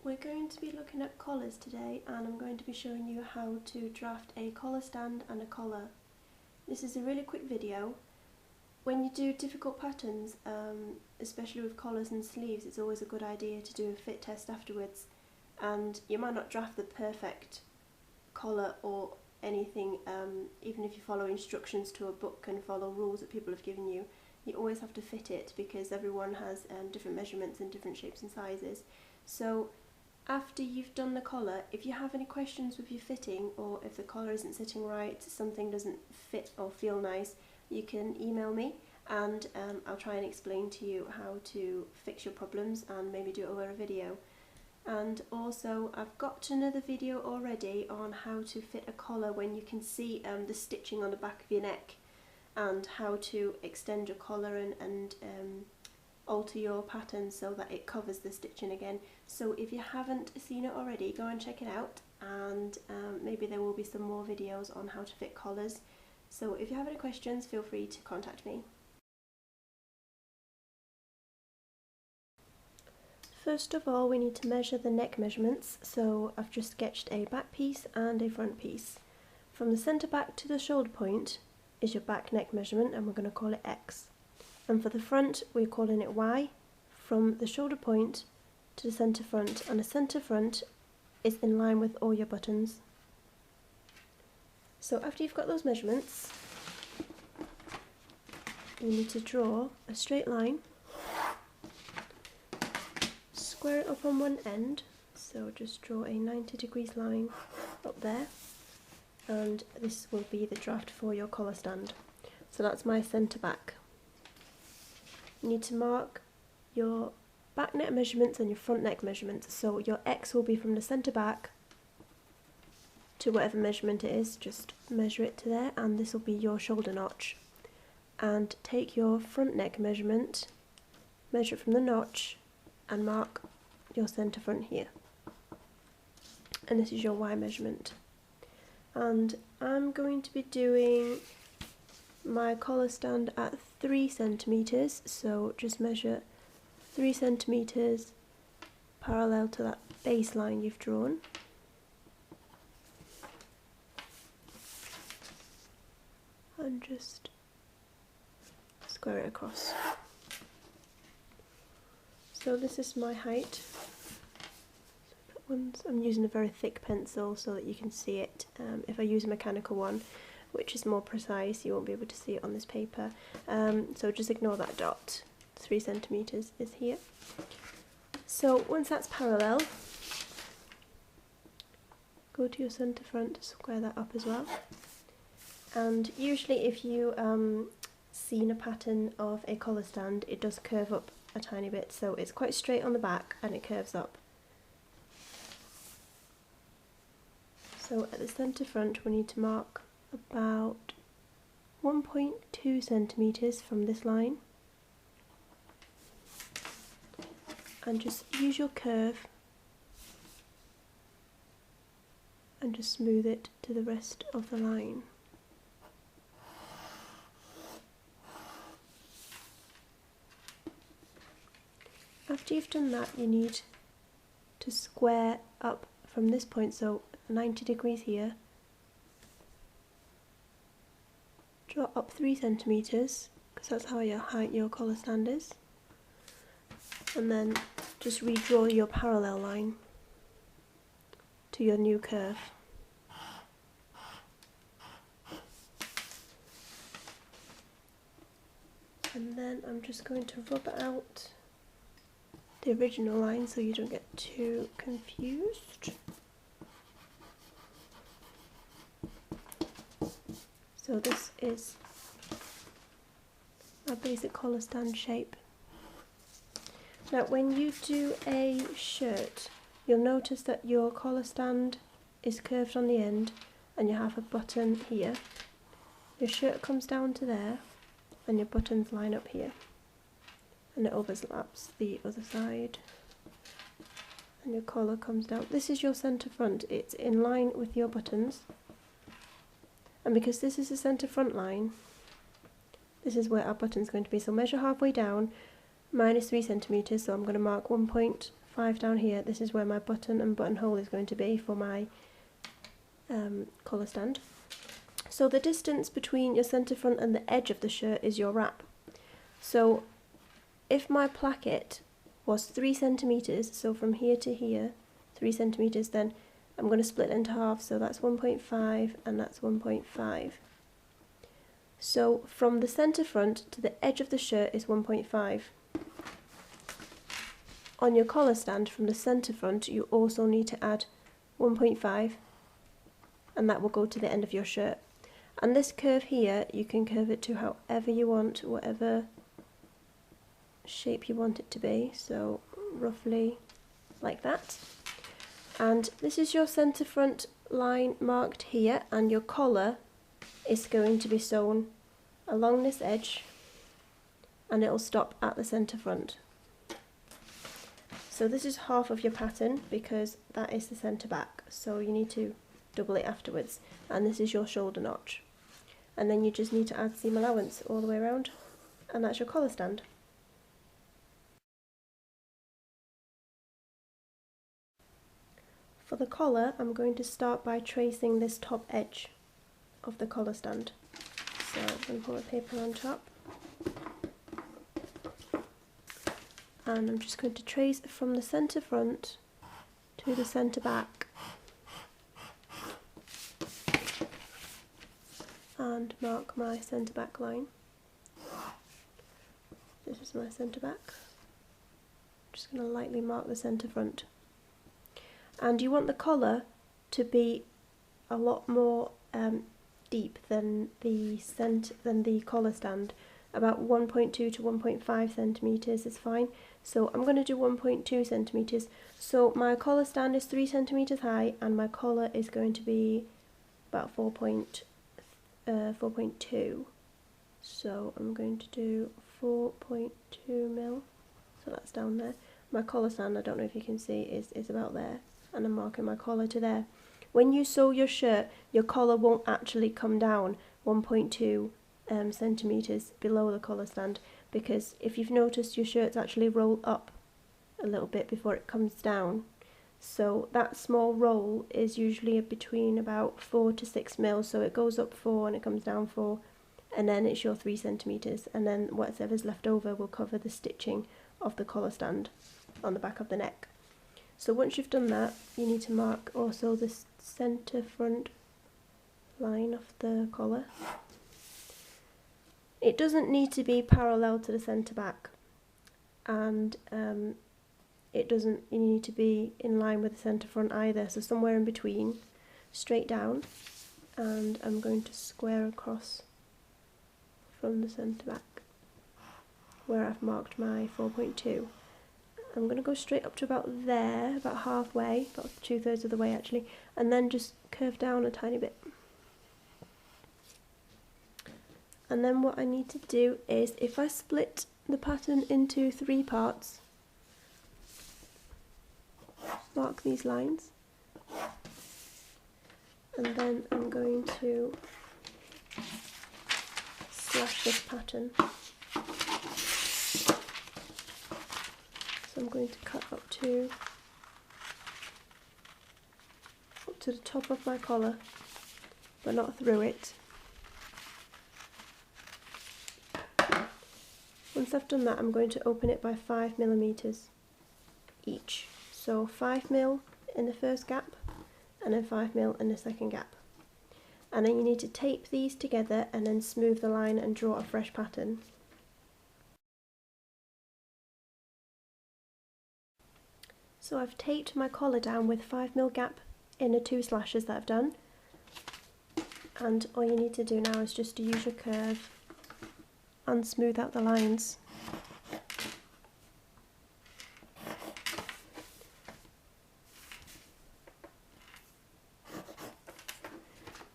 We're going to be looking at collars today, and I'm going to be showing you how to draft a collar stand and a collar. This is a really quick video. When you do difficult patterns, especially with collars and sleeves, it's always a good idea to do a fit test afterwards, and you might not draft the perfect collar or anything, even if you follow instructions to a book and follow rules that people have given you. You always have to fit it because everyone has different measurements and different shapes and sizes. So after you've done the collar, if you have any questions with your fitting, or if the collar isn't sitting right, something doesn't fit or feel nice, you can email me and I'll try and explain to you how to fix your problems and maybe do it over a video. And also I've got another video already on how to fit a collar when you can see the stitching on the back of your neck, and how to extend your collar and alter your pattern so that it covers the stitching again. So if you haven't seen it already, go and check it out, and maybe there will be some more videos on how to fit collars. So if you have any questions, feel free to contact me. First of all, we need to measure the neck measurements, so I've just sketched a back piece and a front piece. From the centre back to the shoulder point is your back neck measurement, and we're going to call it X. And for the front, we're calling it Y, from the shoulder point to the centre front, and the centre front is in line with all your buttons. So after you've got those measurements, you need to draw a straight line, square it up on one end, so just draw a 90 degrees line up there, and this will be the draft for your collar stand. So that's my centre back. You need to mark your back neck measurements and your front neck measurements. So your X will be from the centre back to whatever measurement it is, just measure it to there, and this will be your shoulder notch. And take your front neck measurement, measure it from the notch, and mark your centre front here. And this is your Y measurement. And I'm going to be doing my collar stand at 3 centimetres, so just measure 3 centimetres parallel to that baseline you've drawn. And just square it across. So this is my height. I'm using a very thick pencil so that you can see it. If I use a mechanical one, which is more precise, you won't be able to see it on this paper. So just ignore that dot. 3 centimetres is here. So once that's parallel, go to your centre front, square that up as well. And usually if you seen a pattern of a collar stand, it does curve up a tiny bit, so it's quite straight on the back and it curves up. So at the centre front we need to mark about 1.2 centimetres from this line, and just use your curve and just smooth it to the rest of the line. After you've done that, you need to square up from this point, so 90 degrees here. Draw up 3 centimetres, because that's how your height your collar stand is. And then just redraw your parallel line to your new curve. And then I'm just going to rub out the original line so you don't get too confused. So this is a basic collar stand shape. Now when you do a shirt, you'll notice that your collar stand is curved on the end and you have a button here. Your shirt comes down to there and your buttons line up here, and it overlaps the other side, and your collar comes down. This is your centre front, it's in line with your buttons, and because this is the centre front line, this is where our button's going to be. So measure halfway down, minus 3 centimetres, so I'm going to mark 1.5 1.5 down here. This is where my button and buttonhole is going to be for my collar stand. So the distance between your centre front and the edge of the shirt is your wrap. So if my placket was 3 centimetres, so from here to here, 3 centimetres, then I'm going to split it into half, so that's 1.5 and that's 1.5. So from the centre front to the edge of the shirt is 1.5. On your collar stand from the centre front you also need to add 1.5, and that will go to the end of your shirt. And this curve here, you can curve it to however you want, whatever shape you want it to be, so roughly like that. And this is your centre front line marked here, and your collar is going to be sewn along this edge and it will stop at the centre front. So this is half of your pattern because that is the centre back, so you need to double it afterwards, and this is your shoulder notch. And then you just need to add seam allowance all the way around, and that's your collar stand. For the collar, I'm going to start by tracing this top edge of the collar stand. So I'm going to put the paper on top, and I'm just going to trace from the centre front to the centre back and mark my centre back line. This is my centre back. I'm just going to lightly mark the centre front. And you want the collar to be a lot more deep than the collar stand. About 1.2 to 1.5 centimetres is fine. So I'm going to do 1.2 centimetres. So my collar stand is 3 centimetres high, and my collar is going to be about 4.2. So I'm going to do 4.2 mil. So that's down there. My collar stand, I don't know if you can see, is about there. And I'm marking my collar to there. When you sew your shirt, your collar won't actually come down 1.2 centimetres below the collar stand, because if you've noticed, your shirts actually roll up a little bit before it comes down. So that small roll is usually between about 4 to 6 mil, so it goes up 4 and it comes down 4, and then it's your 3 centimetres, and then whatever's left over will cover the stitching of the collar stand on the back of the neck. So once you've done that, you need to mark also the centre front line of the collar. It doesn't need to be parallel to the centre back, and it doesn't need to be in line with the centre front either, so somewhere in between, straight down, and I'm going to square across from the centre back where I've marked my 4.2. I'm going to go straight up to about there, about halfway, about 2/3 of the way actually, and then just curve down a tiny bit. And then what I need to do is, if I split the pattern into 3 parts, mark these lines, and then I'm going to slash this pattern. So I'm going to cut up to the top of my collar, but not through it. Once I've done that, I'm going to open it by 5mm each. So 5mm in the first gap, and then 5mm in the second gap. And then you need to tape these together and then smooth the line and draw a fresh pattern. So I've taped my collar down with 5mm gap in the 2 slashes that I've done. And all you need to do now is just to use your curve and smooth out the lines.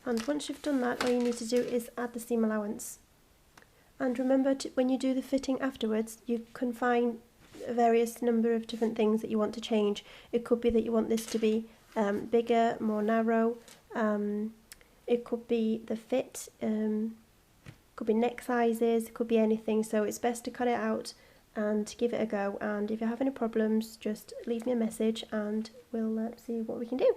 And once you've done that, all you need to do is add the seam allowance. And remember, when you do the fitting afterwards, you can find a various number of different things that you want to change. It could be that you want this to be bigger, more narrow. It could be the fit. Could be neck sizes. It could be anything. So it's best to cut it out and give it a go, and if you have any problems just leave me a message and we'll see what we can do.